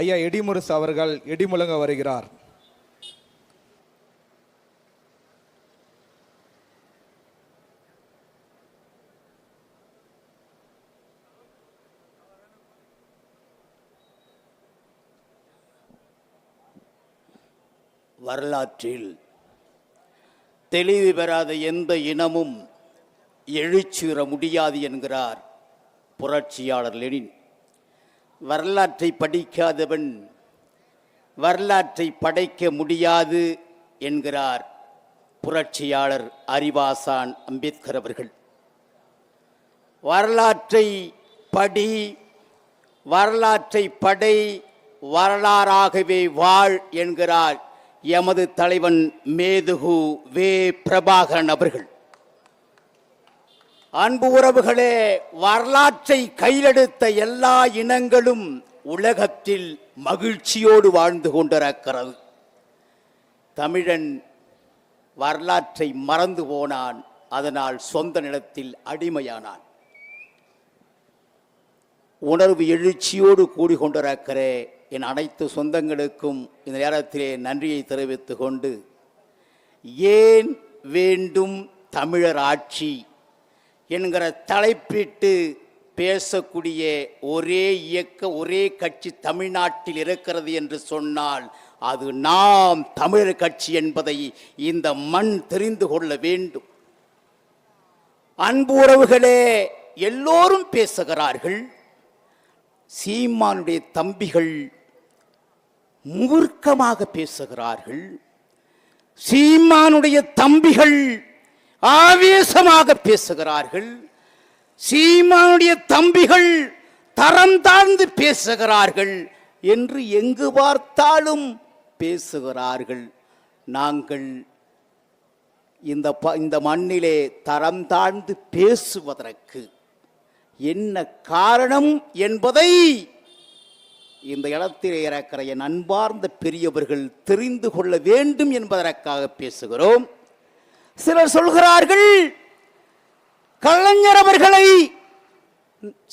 ஐயா இடிமுரசு அவர்கள் இடிமுழங்க வருகிறார். வரலாற்றில் தெளிவு பெறாத எந்த இனமும் எழுச்சியுற முடியாது என்கிறார் புரட்சியாளர் லெனின். வரலாற்றை படிக்காதவன் வரலாற்றை படைக்க முடியாது என்கிறார் புரட்சியாளர் அறிவாசான் அம்பேத்கர் அவர்கள். வரலாற்றை படி, வரலாற்றை படை, வரலாறாகவே வாழ் என்கிறார் எமது தலைவன் மேதுகு வே. பிரபாகரன் அவர்கள். அன்பு உறவுகளே, வரலாற்றை கையிலெடுத்த எல்லா இனங்களும் உலகத்தில் மகிழ்ச்சியோடு வாழ்ந்து கொண்டிருக்கிறது. தமிழன் வரலாற்றை மறந்து போனான், அதனால் சொந்த நிலத்தில் அடிமையானான். உணர்வு எழுச்சியோடு கூடிக்கொண்டிருக்கிற என் அனைத்து சொந்தங்களுக்கும் இந்த நேரத்திலே நன்றியை தெரிவித்துக் கொண்டு, ஏன் வேண்டும் தமிழர் ஆட்சி என்கிற தலைப்பிட்டு பேசக்கூடிய ஒரே இயக்க, ஒரே கட்சி தமிழ்நாட்டில் இருக்கிறது என்று சொன்னால் அது நாம் தமிழர் கட்சி என்பதை இந்த மண் தெரிந்து கொள்ள வேண்டும். அன்பு உறவுகளே, எல்லோரும் பேசுகிறார்கள். சீமானுடைய தம்பிகள் மூர்க்கமாக பேசுகிறார்கள். சீமானுடைய தம்பிகள் ஆவேசமாக பேசுகிறார்கள். சீமானுடைய தம்பிகள் தரம் தாழ்ந்து பேசுகிறார்கள் என்று எங்கு பார்த்தாலும் பேசுகிறார்கள். நாங்கள் இந்த மண்ணிலே தரம் தாழ்ந்து பேசுவதற்கு என்ன காரணம் என்பதை இந்த இடத்திலே இருக்கிற என் அன்பார்ந்த பெரியவர்கள் தெரிந்து கொள்ள வேண்டும் என்பதற்காக பேசுகிறோம். சிலர் சொல்கிறார்கள், கலைஞர் அவர்களை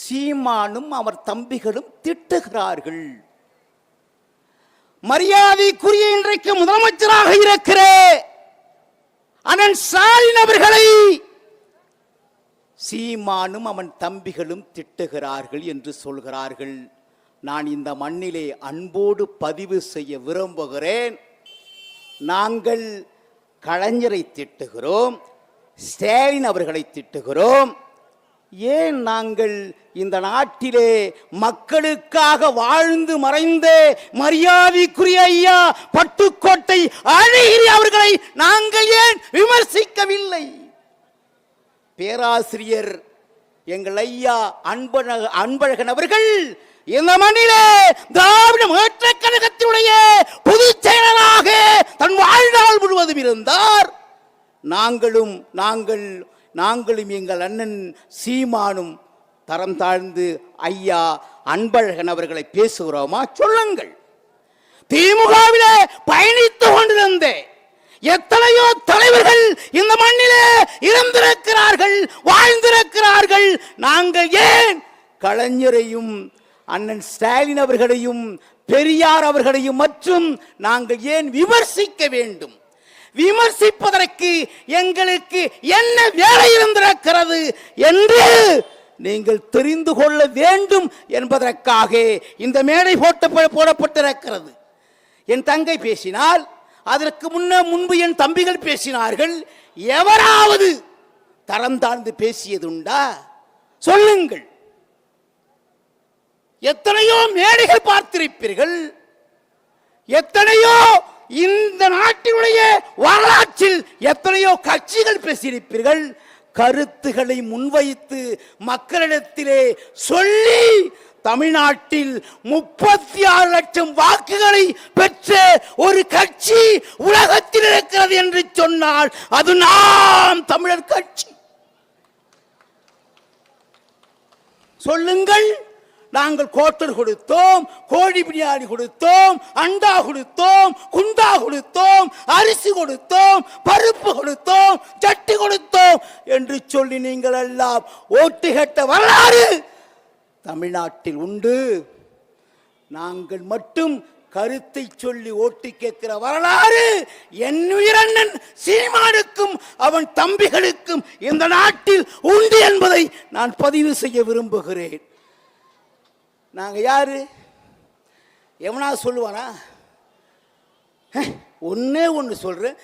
சீமானும் அவர் தம்பிகளும் திட்டுகிறார்கள். மரியாதைக்குரிய இன்றைக்கு முதலமைச்சராக இருக்கிற அண்ணன் ஸ்டாலின் அவர்களை சீமானும் அவன் தம்பிகளும் திட்டுகிறார்கள் என்று சொல்கிறார்கள். நான் இந்த மண்ணிலே அன்போடு பதிவு செய்ய விரும்புகிறேன். நாங்கள் கலைஞரை திட்டுகிறோம், ஸ்டாலின் அவர்களை திட்டுகிறோம். ஏன் நாங்கள் இந்த நாட்டிலே மக்களுக்காக வாழ்ந்து மறைந்த மரியாதைக்குரிய ஐயா பட்டுக்கோட்டை அழகிரி அவர்களை நாங்கள் ஏன் விமர்சிக்கவில்லை? பேராசிரியர் எங்கள் ஐயா அன்பழகன் அவர்கள் இந்த மண்ணிலே திராவிட முன்னேற்றக் கழகத்தினுடைய பொதுச் செயலராக தன் வாழ்நாள் முழுவதும் இருந்தார். நாங்களும் எங்கள் அண்ணன் சீமானும் தரம் தாழ்ந்து ஐயா அன்பழகன் அவர்களை பேசுகிறோமா? சொல்லுங்கள். திமுகவிலே பயணித்துக் கொண்டிருந்த எத்தனையோ தலைவர்கள் இந்த மண்ணிலே இருந்திருக்கிறார்கள், வாழ்ந்திருக்கிறார்கள். நாங்கள் ஏன் கலைஞரையும் அண்ணன் ஸ்டாலின் அவர்களையும் பெரியார் அவர்களையும் மற்றும் நாங்கள் ஏன் விமர்சிக்க வேண்டும்? விமர்சிப்பதற்கு எங்களுக்கு என்ன வேலை இருந்திருக்கிறது என்று நீங்கள் தெரிந்து கொள்ள வேண்டும் என்பதற்காக இந்த மேடை போடப்பட்டிருக்கிறது. என் தங்கை பேசினால், அதற்கு முன்பு என் தம்பிகள் பேசினார்கள். எவராவது தரம் தாழ்ந்து பேசியதுண்டா? சொல்லுங்கள். எத்தனையோ மேடைகள் பார்த்திருப்பீர்கள், எத்தனையோ இந்த நாட்டினுடைய வரலாற்றில் எத்தனையோ கட்சிகள் பேசியிருப்பீர்கள். கருத்துக்களை முன்வைத்து மக்களிடத்திலே சொல்லி தமிழ்நாட்டில் 36 லட்சம் வாக்குகளை பெற்ற ஒரு கட்சி உலகத்தில் இருக்கிறது என்று சொன்னால் அது நாம் தமிழர் கட்சி. சொல்லுங்கள். நாங்கள் கோட்டர் கொடுத்தோம், கோழி பிரியாணி கொடுத்தோம், அண்டா கொடுத்தோம், குண்டா கொடுத்தோம், அரிசி கொடுத்தோம், பருப்பு கொடுத்தோம், சட்டி கொடுத்தோம் என்று சொல்லி நீங்கள் எல்லாம் ஓட்டு கேட்ட வரலாறு தமிழ்நாட்டில் உண்டு. நாங்கள் மட்டும் கருத்தை சொல்லி ஓட்டு கேட்கிற வரலாறு என் உயிரண்ணன் சீமானுக்கும் அவன் தம்பிகளுக்கும் இந்த நாட்டில் உண்டு என்பதை நான் பதிவு செய்ய விரும்புகிறேன். நாங்க யாரு? எவனா சொல்லுவானா? ஒன்னே ஒன்று சொல்றேன்,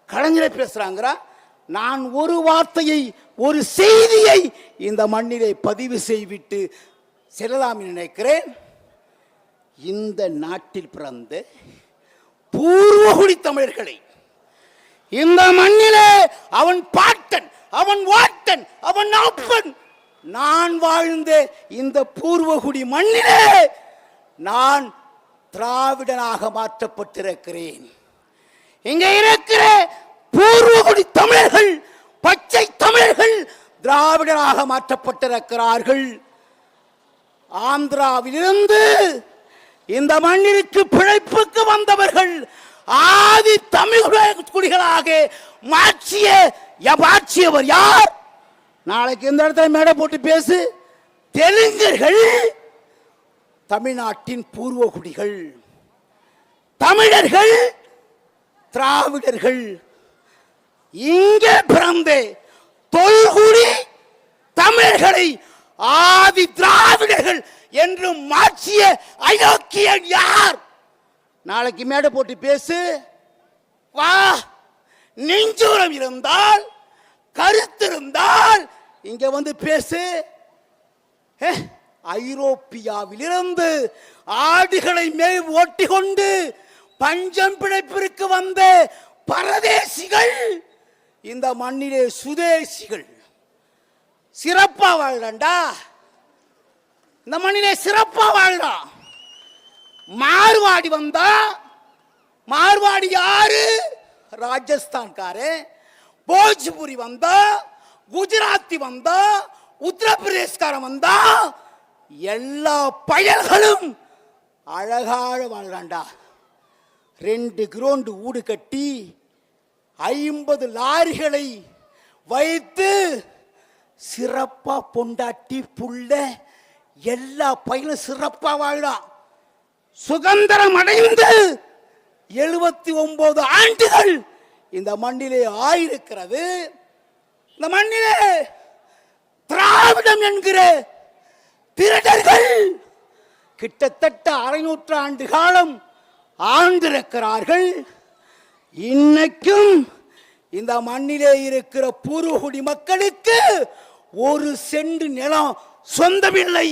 கலைஞரை பேசுறாங்கிறா. நான் ஒரு வார்த்தையை, ஒரு செய்தியை இந்த மண்ணிலே பதிவு செய்விட்டு செல்லலாம் நினைக்கிறேன். இந்த நாட்டில் பிறந்த பூர்வகுடி தமிழர்களை இந்த மண்ணிலே அவன் பாட்டன், அவன் வாட்டன், அவன் அப்பன், நான் வாழ்ந்த இந்த பூர்வகுடி மண்ணிலே நான் திராவிடனாக மாற்றப்பட்டிருக்கிறேன். இங்க இருக்கிற பூர்வகுடி தமிழர்கள், பச்சை தமிழர்கள் திராவிடராக மாற்றப்பட்டிருக்கிறார்கள். ஆந்திராவிலிருந்து இந்த மண்ணிற்கு பிழைப்புக்கு வந்தவர்கள் ஆதி தமிழ் குடிகளாக மாற்றியவர் யார்? நாளைக்கு இந்த இடத்துல மேடை போட்டு பேசு. தெலுங்கர்கள் தமிழ்நாட்டின் பூர்வகுடிகள், தமிழர்கள் திராவிடர்கள். இங்கே பிறந்த தொல்குடி தமிழர்களை ஆதி திராவிடர்கள் என்று மாற்றிய அயோக்கியன் யார்? நாளைக்கு மேடை போட்டு பேசு. வா, நெஞ்சூரம் இருந்தால், கருத்து இருந்தால் இங்க வந்து பேசு. ஐரோப்பியாவிலிருந்து ஆடுகளை மேல் ஓட்டி கொண்டு பஞ்சம் பிழைப்பிற்கு வந்த பரதேசிகள் இந்த மண்ணிலே சுதேசிகள். சிறப்பா வாழ்றா, இந்த மண்ணிலே சிறப்பா வாழ்றா. மார்வாடி வந்தா, மார்வாடி யாரு? ராஜஸ்தான்காரே. போஜ்புரி வந்தா, குஜராத்தி வந்தா, உத்தரப்பிரதேஷ்காரன் வந்தா, எல்லா பயல்களும் அழகாக வாழ்றாண்டா. 2 கிரவுண்ட் ஊடு கட்டி 50 லாரிகளை வைத்து சிறப்பா பொண்டாட்டி புள்ள எல்லா பையனும் சிறப்பா வாழலாம். சுதந்திரம் அடைந்து 79 ஆண்டுகள் இந்த மண்ணிலே ஆயிருக்கிறது. இந்த மண்ணிலே திராவிடம் என்கிற திருடர்கள் கிட்டத்தட்ட 600 ஆண்டு காலம் ஆழ்ந்திருக்கிறார்கள். இன்னைக்கும் இந்த மண்ணிலே இருக்கிற பூர்வகுடி மக்களுக்கு 1 சென்ட் நிலம் சொந்தமில்லை.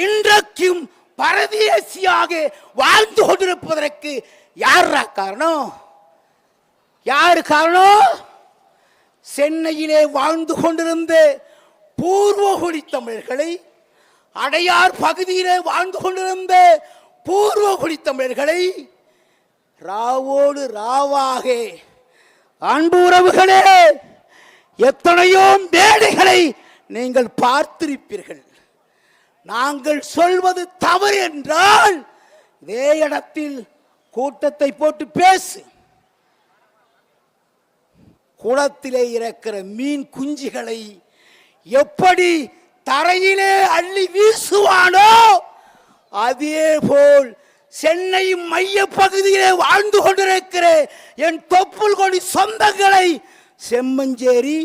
இன்றைக்கும் பரதேசியாக வாழ்ந்து கொண்டிருப்பதற்கு யாரா காரணம்? யாரு காரணம்? சென்னையிலே வாழ்ந்து கொண்டிருந்த பூர்வகுடி தமிழர்களை, அடையார் பகுதியிலே வாழ்ந்து கொண்டிருந்த பூர்வகுடி தமிழர்களை ராவோடு ராவாக, அன்பு உறவுகளே, எத்தனையோ மேடைகளை நீங்கள் பார்த்திருப்பீர்கள். நாங்கள் சொல்வது தவறு என்றால் இதே இடத்தில் கூட்டத்தை போட்டு பேசு. குளத்திலே இருக்கிற மீன் குஞ்சுகளை எப்படி தரையிலே அள்ளி வீசுவானோ அதே போல் சென்னை மைய பகுதியிலே வாழ்ந்து கொண்டிருக்கிற என் தொப்புள் கொடி சொந்தங்களை செம்மஞ்சேரி,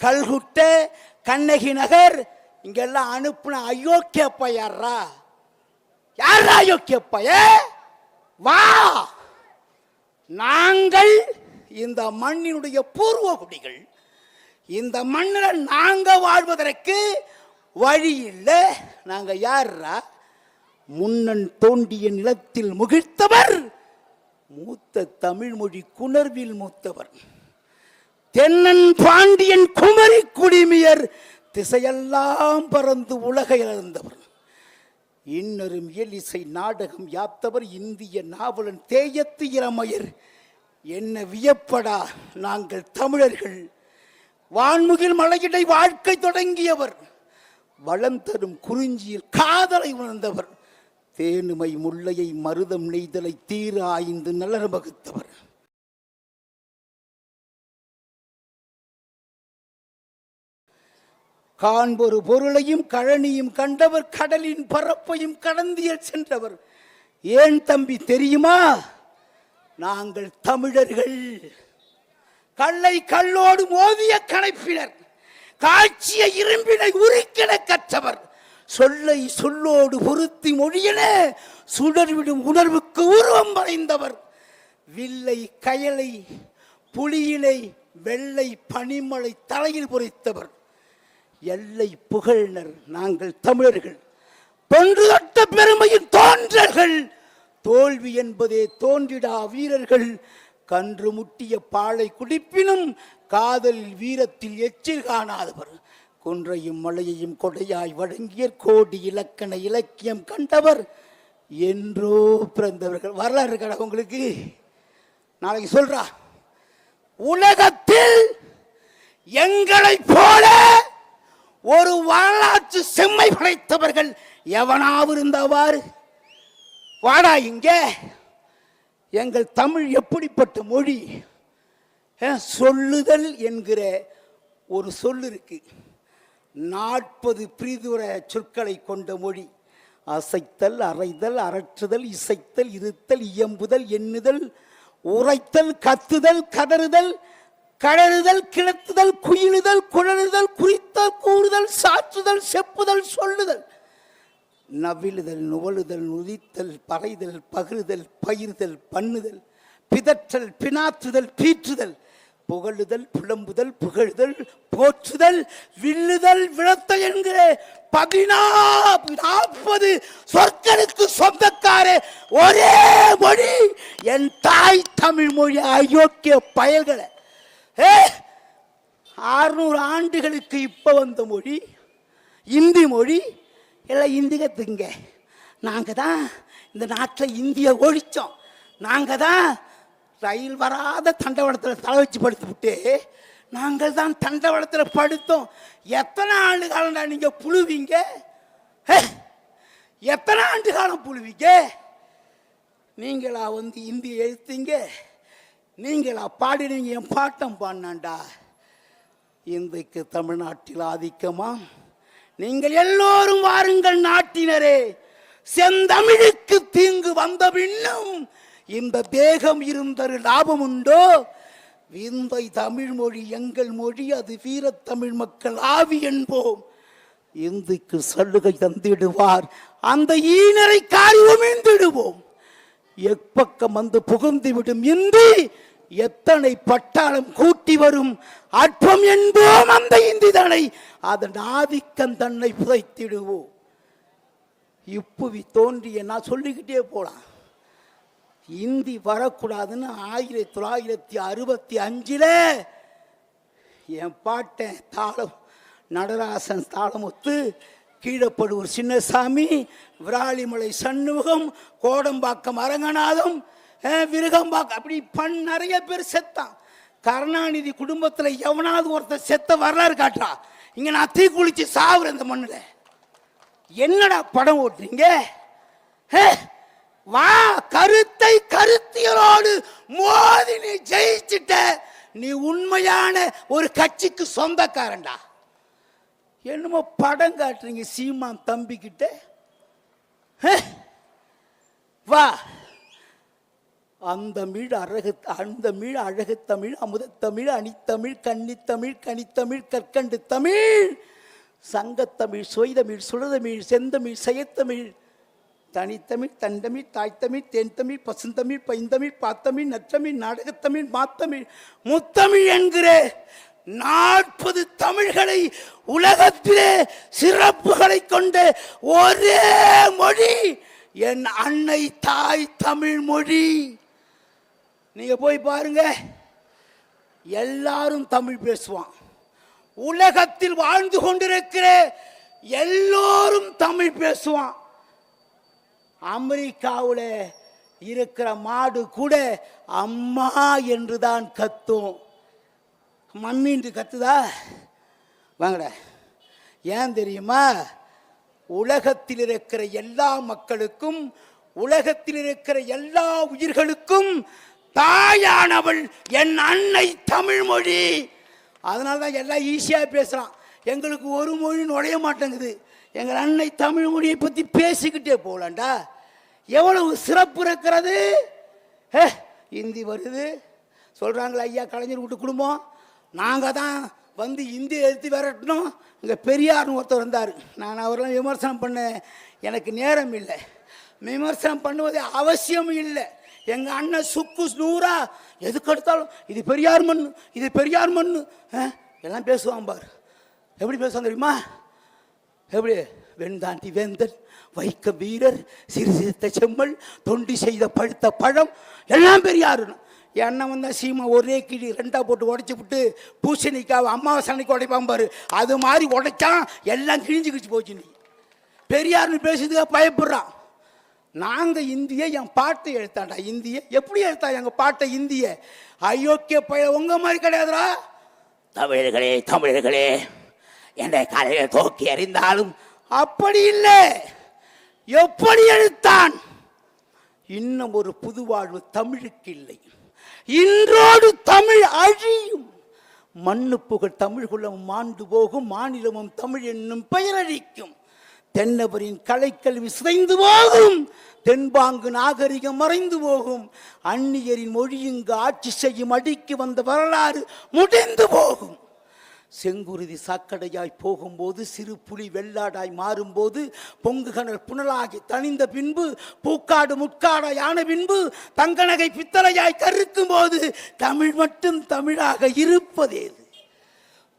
கல்குட்டை, கண்ணகி நகர் இங்கெல்லாம் அனுப்புன அயோக்கிய பையர்ரா. யாரா அயோக்கிய பைய? வா, நாங்கள் இந்த மண்ணினுடைய பூர்வகுடிகள். இந்த மண்ணில் நாங்க வாழ்வதற்கு வழி இல்லை. நாங்க யாரா? முன்னன் தோண்டிய நிலத்தில் முகிழ்த்தவர், மூத்த தமிழ் மொழி குணர்வில் மூத்தவர், தென்னன் பாண்டியன் குமரி குடிமியர் திசையெல்லாம் பறந்து உலகை இழந்தவர், இன்னரும் இயலிசை நாடகம் யாத்தவர், இந்திய நாவலன் தேயத்து இளமையர். என்ன வியப்படா, நாங்கள் தமிழர்கள். வான்முகில் மலையிடை வாழ்க்கை தொடங்கியவர், வளம் தரும் குறிஞ்சியில் காதலை உணர்ந்தவர், தேனுமை முல்லையை மருதம் நெய்தலை தீர ஆய்ந்து நலர் வகுத்தவர். காண்பொரு பொருளையும் கழனியும் கண்டவர், கடலின் பரப்பையும் கடந்தியல் சென்றவர். ஏன் தம்பி தெரியுமா? நாங்கள் தமிழர்கள். கல்லை கல்லோடு மோதிய கணைப்பினர், காட்சிய இரும்பினை உருக்கிட கற்றவர், சொல்லை சொல்லோடு பொருத்தி மொழியென சுடர்விடும் உணர்வுக்கு உருவம் வரைந்தவர், வில்லை கயலை புலியிலை வெள்ளை பனிமலை தலையில் பொறித்தவர், எல்லை புகழ்னர் நாங்கள் தமிழர்கள், தொன்று தொட்ட பெருமையின் தோன்றர்கள், தோல்வி என்பதே தோன்றிடா வீரர்கள், கன்று முட்டிய பாலை குடிப்பினும் காதலில் வீரத்தில் எச்சில் காணாதவர், குன்றையும் மலையையும் கொடையாய் வழங்கிய கோடி இலக்கண இலக்கியம் கண்டவர், என்றோ பிறந்தவர்கள். வரலாறு கடை உங்களுக்கு நாளைக்கு சொல்றா. உலகத்தில் எங்களை போல ஒரு வரலாற்று செம்மை படைத்தவர்கள் எவனாவது இருந்தவாறு? வாடா இங்க. எங்கள் தமிழ் எப்படிப்பட்ட மொழி? சொல்லுதல் என்கிற ஒரு சொல்லு இருக்கு. 40 பிரிதுர சொற்களை கொண்ட மொழி. அசைத்தல், அறைதல், அரற்றுதல், இசைத்தல், இருத்தல், இயம்புதல், எண்ணுதல், உரைத்தல், கத்துதல், கதறுதல், கழறுதல், கிளத்துதல், குயிலுதல், குழறுதல், குறித்தல், கூறுதல், சாற்றுதல், செப்புதல், சொல்லுதல், நவிழுதல், நுவழுதல், நுதித்தல், பறைதல், பகிர்தல், பயிர்தல், பண்ணுதல், பிதற்றல், பினாற்றுதல், பீற்றுதல், புகழுதல், புலம்புதல், புகழுதல், போற்றுதல், வில்லுதல், விழத்தல் என்கிற 40 சொற்களுக்கு சொந்தக்கார ஒரே மொழி என் தாய் தமிழ் மொழி. அயோக்கிய பயல்களை 600 ஆண்டுகளுக்கு இப்ப வந்த மொழி இந்தி மொழி. எல்லாம் இந்தி கத்துங்க. நாங்க தான் இந்த நாட்டில் இந்திய ஒழிச்சோம். நாங்க தான் ரயில் வராத தண்டவாளத்தில் தலை வச்சு படுத்து விட்டு நாங்கள் தான் தண்டவாளத்தில் படுத்தோம். எத்தனை ஆண்டு காலம் நீங்க புழுவீங்க? எத்தனை ஆண்டு காலம் புழுவீங்க? நீங்களா வந்து இந்திய எழுத்தீங்க? நீங்களா பாடினீங்க? என் பாட்டம் பாடினாண்டா. இன்றைக்கு தமிழ்நாட்டில் ஆதிக்கமா? நீங்கள் எல்லோரும் வாருங்கள் நாட்டினரே, செந்தமிழுக்கு தீங்கு வந்த பின்னும் இந்த தேகம் இருந்தரு லாபம் உண்டோ? விந்தை தமிழ் மொழி எங்கள் மொழி, அது வீரத்தமிழ் மக்கள் ஆவி என்போம். இந்துக்கு சலுகை தந்திடுவார், அந்த ஈனரை காரி உமிழ்ந்திடுவோம். எப்பக்கம் வந்து புகுந்து விடும் இந்தி, எத்தனை பட்டாளம் கூட்டி வரும் அற்பம் என்போம் அந்த இந்தி தனை, அதன் ஆதிக்கம் தன்னை புதைத்திடுவோம். இப்புவி தோன்றிய நான் சொல்லிக்கிட்டே போலாம். இந்தி வரக்கூடாதுன்னு 1965 என் பாட்டன் தாளம் நடராசன் தாளமுத்து, கீழப்படுவர் சின்னசாமி, விராலிமலை சண்முகம், கோடம்பாக்கம் அரங்கநாதம், விருகம்பாக்கம், அப்படி நிறைய பேர் செத்தான். கருணாநிதி குடும்பத்தில் எவனாவது ஒருத்தர் செத்த வரலாறு காட்டுறா? இங்க நான் தீ குளிச்சு சாவுறேன் இந்த மண்ணுல. என்னடா படம் ஓட்டுறீங்க? வா, கருத்தை கருத்தியலோடு மோதி நீ ஜெயிச்சிட்ட, நீ உண்மையான ஒரு கட்சிக்கு சொந்தக்காரன்டா. என்னமோ படம் காட்டுறீங்க சீமான் தம்பி கிட்ட. வா, அந்தமிழ் அழகு தமிழ், அமுதத்தமிழ், அணித்தமிழ், கன்னித்தமிழ், கனித்தமிழ், கற்கண்டு தமிழ், சங்கத்தமிழ், சொய்தமிழ், சுடதமிழ், செந்தமிழ், செயத்தமிழ், தனித்தமிழ், தண்டமிழ், தாய்த்தமிழ், தேன்தமிழ், பசுந்தமிழ், பைந்தமிழ், பாத்தமிழ், நற்றமிழ், நாடகத்தமிழ், மாத்தமிழ், முத்தமிழ் என்கிற 40 தமிழ்களை உலகத்திலே சிறப்புகளை கொண்ட ஒரே மொழி என் அன்னை தாய் தமிழ் மொழி. நீங்க போய் பாருங்க, எல்லாரும் தமிழ் பேசுவான். உலகத்தில் வாழ்ந்து கொண்டிருக்கிற எல்லோரும் தமிழ் பேசுவான். அமெரிக்காவில் இருக்கிற மாடு கூட அம்மா என்றுதான் கத்தும். மம்மின்று கத்துதா? வாங்கட. ஏன் தெரியுமா? உலகத்தில் இருக்கிற எல்லா மக்களுக்கும், உலகத்தில் இருக்கிற எல்லா உயிர்களுக்கும் தாயானவள் என் அன்னை தமிழ் மொழி. அதனால தான் எல்லாம் ஈஸியாக பேசுகிறான். எங்களுக்கு ஒரு மொழி நுழைய மாட்டேங்குது. எங்கள் அன்னை தமிழ் மொழியை பற்றி பேசிக்கிட்டே போகலாண்டா. எவ்வளவு சிறப்பு இருக்கிறது. இந்தி வருது சொல்கிறாங்களா ஐயா கலைஞர் வீட்டு குடும்பம். நாங்கள் தான் வந்து இந்தி எழுத்து விரட்டணும். இங்கே பெரியார்னு ஒருத்தர் வந்தார். நான் அவரெல்லாம் விமர்சனம் பண்ணேன். எனக்கு நேரம் இல்லை, விமர்சனம் பண்ணுவது அவசியம் இல்லை. எங்கள் அண்ணன் சுக்கு நூறா எதுக்கு எடுத்தாலும் இது பெரியார் மண்ணு, இது பெரியார் மண்ணு எல்லாம் பேசுவான் பார். எப்படி பேசுவான் தெரியுமா? எப்படி? வெண்தாண்டி வேந்தன், வைக்க வீரர், சிறு சிறுத்த செம்மல், தொண்டி செய்த பழுத்த பழம் எல்லாம் பெரியாருன்னு. என் அண்ணன் வந்தா சீமா ஒரே கிழி ரெண்டா போட்டு உடைச்சி விட்டு பூசணிக்காவை அமாவாசை அன்னைக்கு உடைப்பான் பாரு, அது மாதிரி உடைச்சான். எல்லாம் கிழிஞ்சு கிழிச்சு போச்சு. நீ பெரியார்னு பேசுறதுக்காக பயப்படுறான். நாங்கள் இந்திய என் பாட்டை எழுத்தாண்டா. இந்திய எப்படி எழுத்தா எங்கள் பாட்டை? இந்திய அயோக்கிய பய உங்க மாதிரி கிடையாதுரா. தமிழர்களே தமிழர்களே என்ற கலையை தோக்கி அறிந்தாலும் அப்படி இல்லை. எப்படி எழுத்தான்? இன்னும் ஒரு புது வாழ்வு தமிழுக்கு இல்லை. இன்றோடு தமிழ் அழியும். மண்ணு புகழ் தமிழ் குலம் மாண்டு போகும். மாநிலமும் தமிழ் என்னும் பெயரழிக்கும். தென்னவரின் கலைக்கல்வி சிதைந்து போகும். தென்பாங்கு நாகரிகம் மறைந்து போகும். அந்நியரின் மொழி இங்கு ஆட்சி செய்யும் அடிக்கு வந்த வரலாறு முடிந்து போகும். செங்குருதி சாக்கடையாய் போகும்போது, சிறு புலி வெள்ளாடாய் மாறும்போது, பொங்குகணல் புனலாகி தணிந்த பின்பு, பூக்காடு முட்காடாய் ஆன பின்பு, தங்கநகை பித்தளையாய் கருக்கும் போது தமிழ் மட்டும் தமிழாக இருப்பதேது?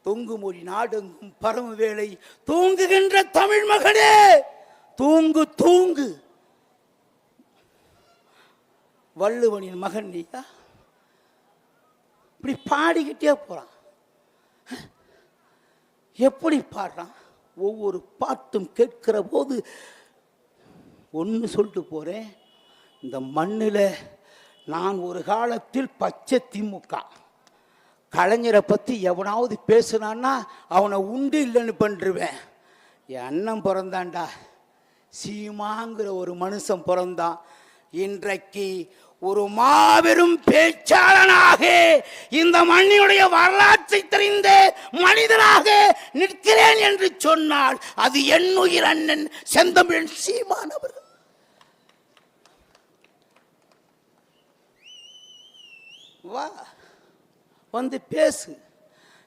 தொங்கு மொழி நாடெங்கும் பரம வேளை தூங்குகின்ற தமிழ் மகனே தூங்கு தூங்கு. வள்ளுவனின் மகன் நீயா? இப்படி பாடிக்கிட்டே போறான். எப்படி பாடுறான்? ஒவ்வொரு பாட்டும் கேட்கிற போது ஒன்று சொல்லிட்டு போறேன். இந்த மண்ணில் நான் ஒரு காலத்தில் பச்சை திமுக. கலைஞரை பற்றி எவனாவது பேசுனான்னா அவனை உண்டு இல்லைன்னு பண்ணிருவேன். என் அண்ணன் பிறந்தான்டா, சீமாங்கிற ஒரு மனுஷன் பிறந்தான். இன்றைக்கு ஒரு மாபெரும் பேச்சாளனாக இந்த மண்ணினுடைய வரலாற்றை தெரிந்த மனிதனாக நிற்கிறேன் என்று சொன்னால் அது என் உயிர் அண்ணன் செந்தமிழன் சீமான் அவர்கள். வா வந்து பேசு.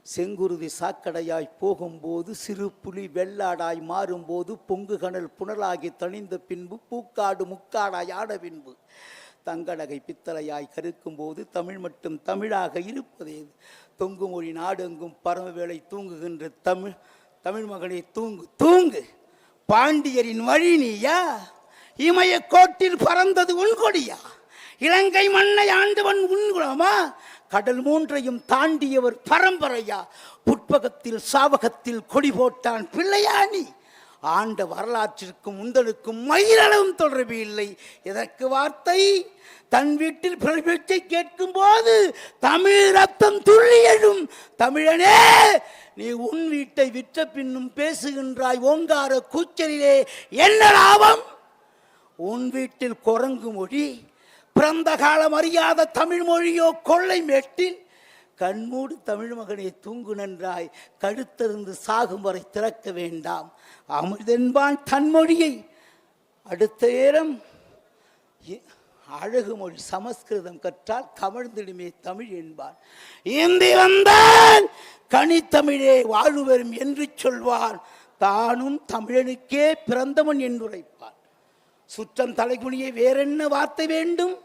செங்குருதி சாக்கடையாய் போகும்போது, சிறு புலி வெள்ளாடாய் மாறும்போது, பொங்கு கணல் புனலாகி தணிந்த பின்பு, பூக்காடு முக்காடாய் ஆட பின்பு, தங்கநகை பித்தளையாய் கருக்கும் போது தமிழ் மட்டும் தமிழாக இருப்பதேது? தொங்கு மொழி நாடெங்கும் பரமவேளை தூங்குகின்ற தமிழ் தமிழ் மகனே தூங்கு தூங்கு. பாண்டியரின் வழி நீயா? இமய கோட்டில் பறந்தது உன் கொடியா? இலங்கை மண்ணை ஆண்டவன் உன்குலமா? கடல் மூன்றையும் தாண்டியவர் பரம்பரையா? புட்பகத்தில் சாவகத்தில் கொடி போட்டான் பிள்ளையாணி. ஆண்ட வரலாற்றிற்கும் முந்தனுக்கும் மயிரளவும் தொடர்பு இல்லை. எதற்கு வார்த்தை? தன் வீட்டில் பிரபேச்சை கேட்கும் போது தமிழ் ரத்தம் துள்ளி எழும். தமிழனே, நீ உன் வீட்டை விற்ற பின்னும் பேசுகின்றாய் ஓங்கார கூச்சலிலே. என்ன லாபம்? உன் வீட்டில் குரங்கு மொழி, பிறந்த காலம் அறியாத தமிழ் மொழியோ கொள்ளை மேட்டில். கண்மூடு தமிழ் மகனை தூங்கு நன்றாய், கழுத்திருந்து சாகும் வரை திறக்க வேண்டாம். அமிர்தென்பான் தன்மொழியை. அடுத்த நேரம் அழகு மொழி சமஸ்கிருதம் கற்றால் கமழ்ந்திடுமே தமிழ் என்பான். இந்தி வந்தால் கனித்தமிழே வாழ்வரும் என்று சொல்வான். தானும் தமிழனுக்கே பிறந்தவன் என்றுரைப்பான். சுற்றம் தலைகுனியை வேறென்ன வார்த்தை வேண்டும்?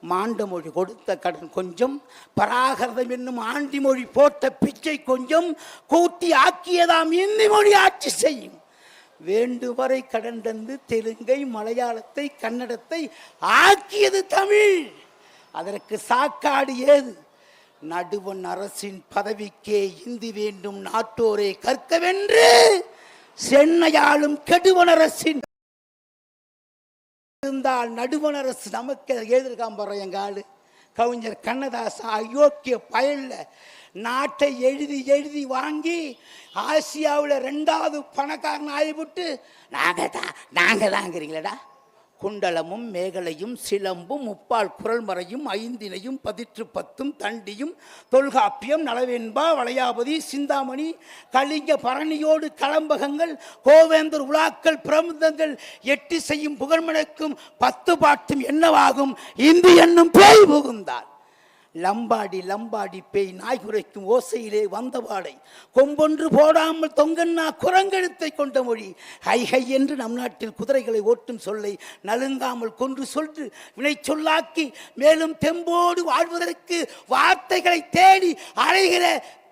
மாண்ட மொழி கொடுத்த கடன் கொஞ்சம், பராகரதம் என்னும் ஆண்டி மொழி போட்ட பிச்சை கொஞ்சம், கூட்டி ஆக்கியதாம் இந்தி மொழி ஆட்சி செய்யும். வேண்டுவரை கடன் தந்து தெலுங்கை மலையாளத்தை கன்னடத்தை ஆக்கியது தமிழ். அதற்கு சாக்காடு ஏது? நடுவன் அரசின் பதவிக்கே இந்தி வேண்டும் நாட்டோரே கற்கவென்று சென்னையாளும் கெடுவன் அரசின் இருந்தால் நடுவண் அரசு நமக்கு எழுதிருக்காம போற எங்க ஆளு கவிஞர் கண்ணதாசன். அயோக்கிய பயல்ல நாட்டை எழுதி எழுதி வாங்கி ஆசியாவில் 2வது பணக்காரன் ஆகிவிட்டு நாங்க தாங்கிறீங்களடா. குண்டலமும் மேகலையும் சிலம்பும் முப்பால் குரல் மறையும் ஐந்தினையும் 10 தண்டியும் தொல்காப்பியம் நலவெண்பா வளையாபதி சிந்தாமணி கலிங்க பரணியோடு களம்பகங்கள் கோவேந்தர் உலாக்கள் பிரபந்தங்கள் 8 செய்யும் புகழ்மணக்கும் 10 பாட்டும் என்னவாகும் இந்து என்னும் பேய் புகுந்தார். லம்பாடி லம்பாடி பேய் நாய் குரைக்கும் ஓசையிலே வந்தபாடை கொம்பொன்று போடாமல் தொங்கண்ணா குரங்கெழுத்தை கொண்ட மொழி ஹை ஹை என்று நம் நாட்டில் குதிரைகளை ஓட்டும் சொல்லை நலுங்காமல் கொன்று சொல்லு வினை சொல்லாக்கி மேலும் தெம்போடு வாழ்வதற்கு வார்த்தைகளை தேடி அலைகிற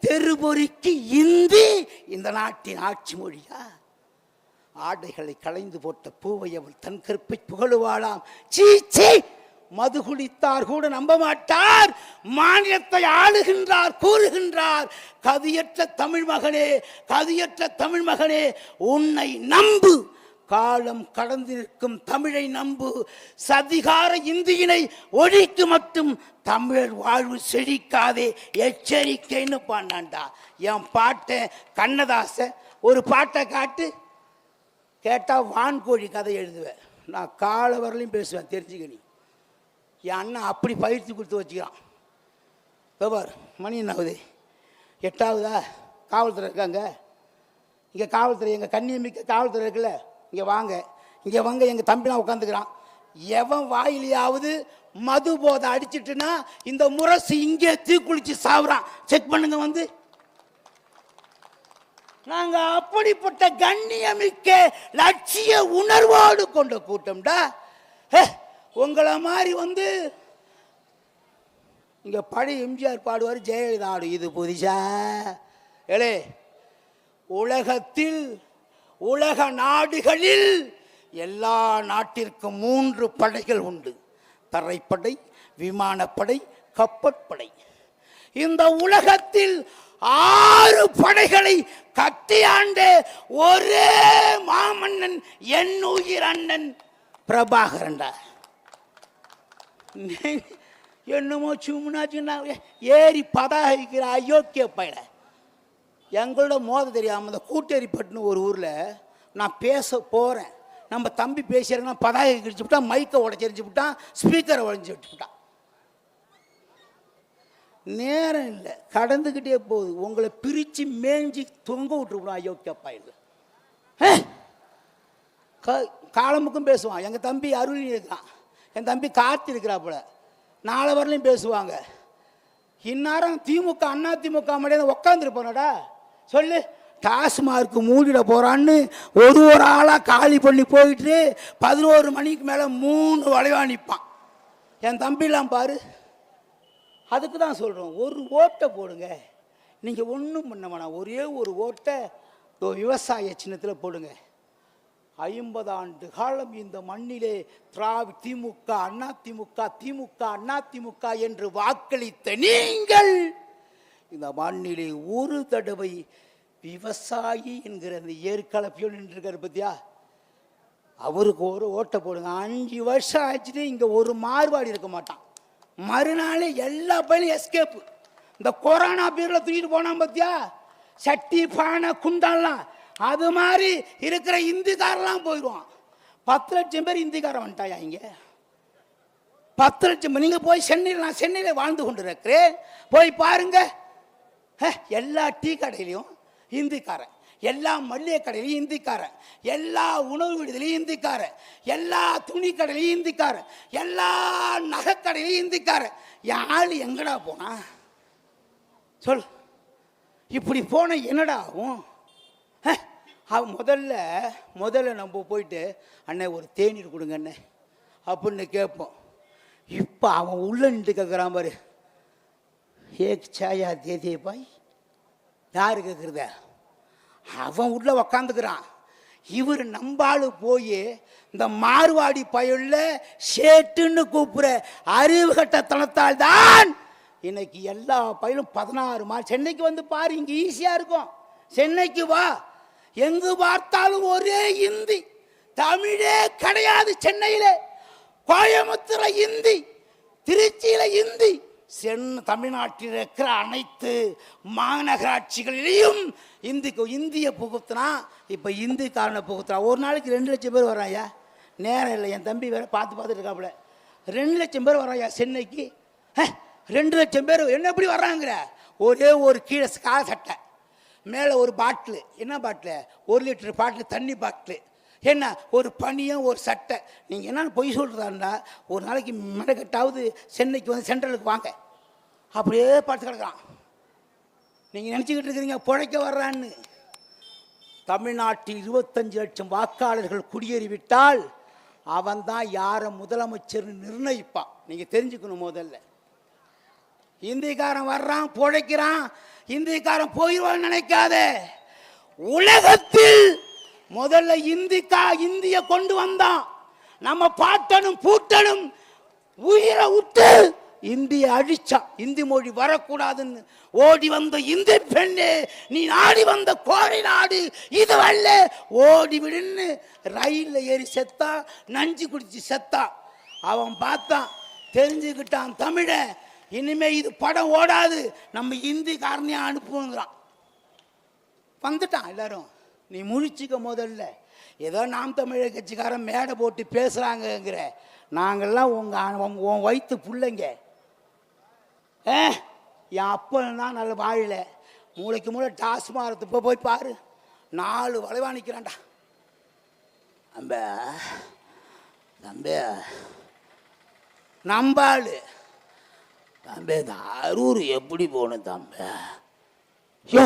தெருபொறிக்கு இந்தி இந்த நாட்டின் ஆட்சி மொழியா? ஆடைகளை களைந்து போட்ட பூவை அவள் தன் கற்பை புகழுவாளாம். சீச்சி, மது குடித்தார் கூட நம்ப மாட்டார், மாநிலத்தை ஆளுகின்றார் கூறுகின்றார். கதியற்ற தமிழ் மகனே, கதியற்ற தமிழ் மகனே, உன்னை நம்பு, காலம் கடந்திருக்கும் தமிழை நம்பு. சதிகார இந்தியினை ஒழிக்கு மட்டும் தமிழர் வாழ்வு செழிக்காதே, எச்சரிக்கைன்னு பாண்டாண்டா. என் பாட்டை கண்ணதாச ஒரு பாட்டை காட்டு கேட்டா வான்கோழி கதை எழுதுவேன். நான் கால வரலையும் பேசுவேன், தெரிஞ்சுக்கணி. என் அண்ணன் அப்படி பயிற்சி கொடுத்து வச்சுக்கிறான். பார், மணி என்ன ஆகுது? 8ஆவதா? காவல்துறை இருக்காங்க இங்கே. காவல்துறை எங்கள் கண்ணியமிக்க காவல்துறை இருக்குல்ல, இங்கே வாங்க, இங்கே வாங்க. எங்கள் தம்பிலாம் உட்காந்துக்கிறான். எவன் வாயிலையாவது மது போதை அடிச்சிட்டுனா இந்த முரசு இங்கே தீக்குளிச்சு சாவுறான். செக் பண்ணுங்க வந்து. நாங்க அப்படிப்பட்ட கண்ணியமிக்க லட்சிய உணர்வோடு கொண்ட கூட்டம்டா. உங்களை மாதிரி வந்து இங்க பழைய எம்ஜிஆர் பாடுவார், ஜெயலலிதா ஆடு. இது புதுசா? ஏலே, உலகத்தில் உலக நாடுகளில் எல்லா நாட்டிற்கும் 3 படைகள் உண்டு. தரைப்படை, விமானப்படை, கப்பற்படை. இந்த உலகத்தில் 6 படைகளை கட்டியாண்ட ஒரே மாமன்னன் என் உயிர் அண்ணன் பிரபாகரன்டா. என்னமோ சும்னா ஏறி பதாகிக்கிற அயோக்கிய பையல. எங்களோட மோத தெரியாமல் அந்த கூட்டேரிப்பட்டுன்னு ஒரு ஊரில் நான் பேச போகிறேன். நம்ம தம்பி பேசுகிறேன்னா பதாகை கிழிச்சு விட்டான், மைக்கை உடச்சரிச்சு விட்டான், ஸ்பீக்கரை உடஞ்சி விட்டுவிட்டான். நேரம் இல்லை, கடந்துக்கிட்டே போகுது. உங்களை பிரித்து மேஞ்சி தொங்க விட்டுருக்கணும் அயோக்கிய பையல. காலமுக்கும் பேசுவான். எங்கள் தம்பி அருள் இருக்கிறான், என் தம்பி கார்த்தி இருக்கிறாப்புல, 4 வரலையும் பேசுவாங்க. இந்நேரம் திமுக அண்ணா திமுக முடியாது உட்காந்துருப்பானடா. சொல்லு, டாஸ்மார்க்கு மூடிட போகிறான்னு ஒரு ஆளாக காலி பண்ணி போயிட்டு 11 மணிக்கு மேலே 3 வளைவா நிற்பான். என் தம்பிலாம் பாரு. அதுக்கு தான் சொல்கிறோம், ஒரு ஓட்டை போடுங்க. நீங்கள் ஒன்றும் பண்ண வேணாம், ஒரே ஒரு ஓட்டை விவசாய சின்னத்தில் போடுங்க. 50 ஆண்டு காலம் இந்த மண்ணிலே திமுக அண்ணா திமுக திமுக அண்ணா திமுக என்று வாக்களித்த நீங்கள் இந்த மண்ணிலே ஒரு தடவை விவசாயி என்கிற அந்த ஏற்கலப்பியோடு நின்றுருக்காரு பத்தியா, அவருக்கு ஒரு ஓட்டை போடுங்க. 5 வருஷம் ஆச்சுட்டு இங்கே ஒரு மாறுபாடு இருக்க மாட்டான். மறுநாளே எல்லா பயிலும் எஸ்கேப்பு. இந்த கொரோனா பீரியட்ல தூக்கிட்டு போனான் பத்தியா, சட்டி பானை குண்டாலாம், அது மாதிரி இருக்கிற இந்திக்காரெல்லாம் போயிடுவான். 10 லட்சம் பேர் இந்திக்காரன் வந்துட்டாயா இங்கே. 10 லட்சம். நீங்க போய் சென்னையில், நான் சென்னையில் வாழ்ந்து கொண்டு இருக்கிறேன், போய் பாருங்க. எல்லா டீ கடையிலையும் இந்திக்காரன், எல்லா மல்லிகை கடையிலையும் இந்திக்காரன், எல்லா உணவு விடுதலையும் இந்திக்காரன், எல்லா துணி கடையிலையும் இந்திக்காரன், எல்லா நகைக்கடையிலையும் இந்திக்காரன். யாழ் எங்கடா போனா சொல்? இப்படி போன என்னடா ஆகும்? முதல்ல நம்ம போயிட்டு அண்ணே ஒரு தேநீர் கொடுங்க அண்ணே அப்படின்னு கேட்போம். இப்போ அவன் உள்ள நின்று கேட்குறான் பாரு, ஏக் சாயா தேதே பாய். யாரு கேட்குறத? அவன் உள்ள உக்காந்துக்கிறான். இவர் நம்பாளு போய் இந்த மார்வாடி பயல்ல சேட்டுன்னு கூப்பிடுற அறிவு கட்டத்தனத்தால் தான் இன்னைக்கு எல்லா பயிலும் 16 மாதம். சென்னைக்கு வந்து பாரு, இங்க ஈஸியா இருக்கும். சென்னைக்கு வா, எங்கு பார்த்தாலும் ஒரே இந்தி, தமிழே கிடையாது. சென்னையில, கோயம்புத்தூர்ல இந்தி, திருச்சியில இந்தி, தமிழ்நாட்டில் இருக்கிற அனைத்து மாநகராட்சிகளிலையும் இந்திய புகுத்தினா. இப்ப இந்திக்காரனை புகுத்தினா ஒரு நாளைக்கு 2 லட்சம் பேர் வராயா. நேரம் இல்லை, என் தம்பி வேற பார்த்துட்டு இருக்காப்புல. 2 லட்சம் பேர் வராயா சென்னைக்கு? 2 லட்சம் பேர் என்ன எப்படி வர்றாங்கிற? ஒரே ஒரு கீழே கால சட்டை, மேலே ஒரு பாட்டிலு. என்ன பாட்டிலு? 1 லிட்டர் பாட்டிலு, தண்ணி பாட்டிலு. என்ன ஒரு பனியும் ஒரு சட்டை. நீங்கள் என்ன பொய் சொல்கிறதாண்டா? ஒரு நாளைக்கு மெனக்கட்டாவது சென்னைக்கு வந்து சென்ட்ரலுக்கு வாங்க. அப்படியே பார்த்து கிடக்குறான். நீங்கள் நினச்சிக்கிட்டு இருக்கிறீங்க பிழைக்க வர்றான்னு. தமிழ்நாட்டில் 25 லட்சம் வாக்காளர்கள் குடியேறிவிட்டால் அவன் தான் யாரை முதலமைச்சர்னு நிர்ணயிப்பான். நீங்கள் தெரிஞ்சுக்கணும். முதல்ல இந்திக்காரன் வர்றான், பிழைக்கிறான், இந்திக்காரன் போயிடுவான்னு நினைக்காத. உலகத்தில் முதல்ல இந்திய கொண்டு வந்தான் நம்ம பாட்டனும் பூட்டனும். உயிரை விட்டு இந்திய அழிச்சான். இந்தி மொழி வரக்கூடாதுன்னு ஓடி வந்த இந்தி பெண்ணே, நீ நாடி வந்த கோழை நாடு இது வல்ல, ஓடி விடுன்னு ரயில்ல ஏறி செத்தா, நஞ்சு குடிச்சு செத்தா. அவன் பார்த்தான், தெரிஞ்சுக்கிட்டான் தமிழ, இனிமே இது படம் ஓடாது, நம்ம இந்திக்காரனையே அனுப்புங்கிறான். வந்துட்டான் எல்லாரும். நீ முழிச்சிக்க. முதல்ல ஏதோ நாம் தமிழர் கட்சிக்காரன் மேடை போட்டு பேசுகிறாங்கங்கிற, நாங்கள்லாம் உன் வயிற்று பிள்ளைங்க. என் அப்பன்னா நல்ல வாழல, மூளைக்கு மூளை டாஸ்மாரத்து போய் பாரு, 4 வளைவா நிற்கிறான்டா. தம்பே தம்பே நம்பாளு தம்பே, இந்த அரூர் எப்படி போகணும் தம்பே? யோ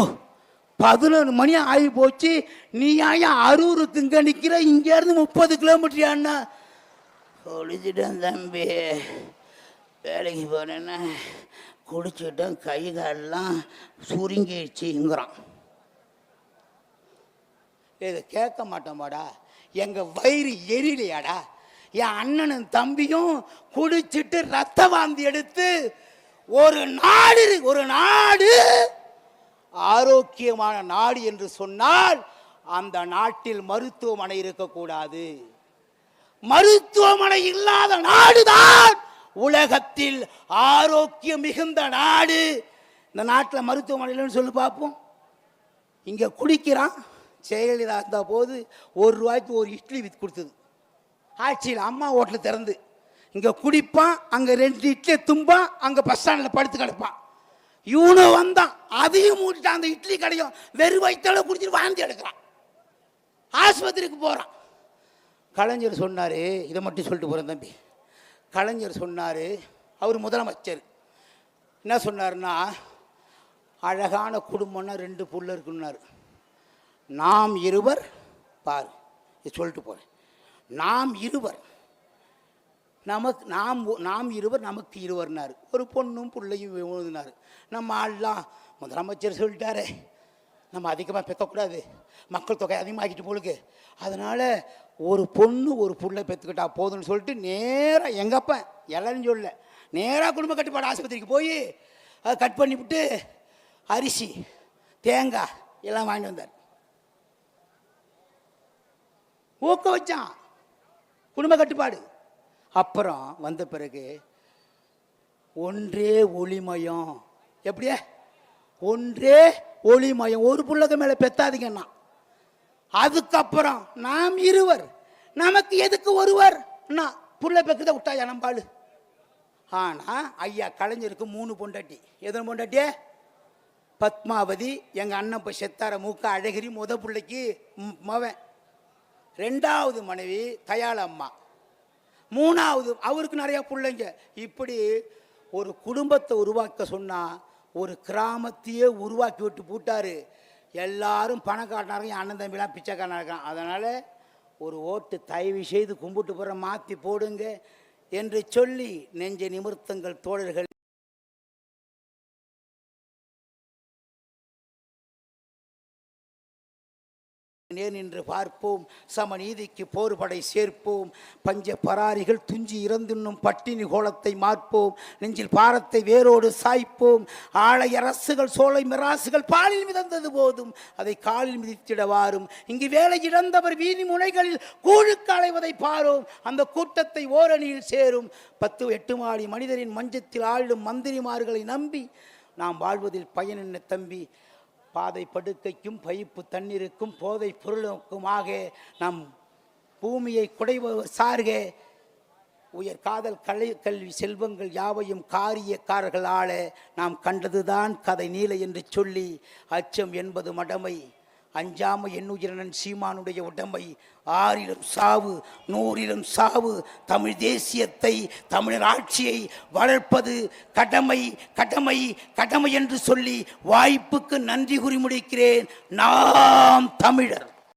11 மணி ஆகி போச்சு, நீ ஏன் அரூருக்கு இங்கே நிற்கிற? இங்கேருந்து 30 கிலோமீட்டர். குளிச்சுட்டேன் தம்பி, வேலைக்கு போனேன்னா குடிச்சுட்டேன், கை காலெல்லாம் சுருங்கிடுச்சுங்கிறான். இதை கேட்க மாட்டோமாடா? எங்கள் வயிறு எரியலையாடா? என் அண்ணனும் தம்பியும் குடிச்சிட்டு ரத்த வாந்தி எடுத்து ஒரு நாடு ஆரோக்கியமான நாடு என்று சொன்னால் அந்த நாட்டில் மருத்துவமனை இருக்கக்கூடாது. மருத்துவமனை இல்லாத நாடுதான் உலகத்தில் ஆரோக்கியம் மிகுந்த நாடு. இந்த நாட்டில் மருத்துவமனை இல்லைன்னு சொல்லி பார்ப்போம். இங்கே குடிக்கிறான். ஜெயலலிதா இருந்த போது 1 ரூபாய்க்கு ஒரு இட்லி வித்து கொடுத்தது. ஆட்சியில் அம்மா ஹோட்டலில் திறந்து இங்கே குடிப்பான், அங்கே 2 இட்லி தும்பான், அங்கே பஸ் ஸ்டாண்டில் படுத்து கிடப்பான். இவனு வந்தான், அதையும் மூடிட்டான். அந்த இட்லி கடையும் வெறும் வயிற்றால குடிச்சிட்டு வாந்தி எடுக்கிறான். ஆஸ்பத்திரிக்கு போகிறான். கலைஞர் சொன்னார், இதை மட்டும் சொல்லிட்டு போகிறேன் தம்பி. கலைஞர் சொன்னார், அவர் முதலமைச்சர் என்ன சொன்னார்னா, அழகான குடும்பம்னா 2 புள்ள இருக்குன்னாரு. நாம் இருவர் பாரு, இது சொல்லிட்டு போகிறேன். நாம் இருவர் நமக்கு இருவர்னாரு. ஒரு பொண்ணும் பிள்ளையும் விழுந்தார். நம்ம ஆள்லாம் முதலமைச்சர் சொல்லிட்டாரு, நம்ம அதிகமாக பெற்றக்கூடாது, மக்கள் தொகை அதிகமாகிட்டு போலுக்கு, அதனால் ஒரு பொண்ணு ஒரு புள்ள பெற்றுக்கிட்டா போதும்னு சொல்லிட்டு நேராக எங்கப்பன் எல்லாரும் சொல்ல, நேராக குடும்ப கட்டுப்பாடு ஆஸ்பத்திரிக்கு போய் அதை கட் பண்ணிவிட்டு அரிசி தேங்காய் எல்லாம் வாங்கிட்டு வந்தார். ஊக்க வச்சான் குடும்ப கட்டுப்பாடு. அப்புறம் வந்த பிறகு ஒன்றே ஒளிமயம். எப்படியே ஒன்றே ஒளிமயம், ஒரு புள்ளக மேலே பெத்தாதீங்கன்னா. அதுக்கப்புறம் நாம் இருவர், நமக்கு எதுக்கு ஒருவர்? புள்ள பெக்குத விட்டாயா நம்பாளு. ஆனால் ஐயா கலைஞருக்கு 3 பொண்டாட்டி. எத்தனை பொண்டாட்டியே? பத்மாவதி, எங்கள் அண்ணன் இப்போ செத்தார மூக்க அழகிரி, பிள்ளைக்கு மவன். 2வது மனைவி தயாள அம்மா. 3வது அவருக்கு நிறையா பிள்ளைங்க. இப்படி ஒரு குடும்பத்தை உருவாக்க சொன்னால் ஒரு கிராமத்தையே உருவாக்கி விட்டு போட்டார். எல்லாரும் பணக்காரனாருங்க, அண்ணன் தம்பிலாம் பிச்சைக்காரனாக இருக்கான். அதனால் ஒரு ஓட்டு தயவு செய்து கும்பிட்டு போகிற மாற்றி போடுங்க என்று சொல்லி நெஞ்ச நிமிர்த்தங்கள் தோழர்கள். நேர் நின்று பார்ப்போம், சமநீதிக்கு போர்படை சேர்ப்போம், பஞ்ச பராரிகள் துஞ்சி இறந்துண்ணும் பட்டினி கோலத்தை மாற்போம், நெஞ்சில் பாரத்தை வேரோடு சாய்ப்போம், ஆலை அரசுகள் சோலை மிராசுகள் பாலில் மிதந்தது போதும் அதை காலில் மிதித்திடவாரும், இங்கு வேலை இழந்தவர் வீதி முனைகளில் கூழுக்கு அலைவதை பாரோம், அந்த கூட்டத்தை ஓரணியில் சேரும் 10-8 மாடி மனிதரின் மஞ்சத்தில் ஆளும் மந்திரிமார்களை நம்பி நாம் வாழ்வதில் பயன் என்ன தம்பி? பாதை படுக்கைக்கும் பைப்பு தண்ணீருக்கும் போதை பொருளுக்குமாக நம் பூமியை குடைபவர் சார்க. உயர் காதல் கலை கல்வி செல்வங்கள் யாவையும் காரியக்காரர்களால நாம் கண்டதுதான் கதை நீல என்று சொல்லி, அச்சம் என்பது மடமை, அஞ்சாம என்னுயிரனன் சீமானுடைய உடமை, ஆறிலும் சாவு நூறிலும் சாவு, தமிழ் தேசியத்தை தமிழர் ஆட்சியை வளர்ப்பது கடமை கடமை கடமை என்று சொல்லி வாய்ப்புக்கு நன்றி கூறி முடிக்கிறேன். நாம் தமிழர்.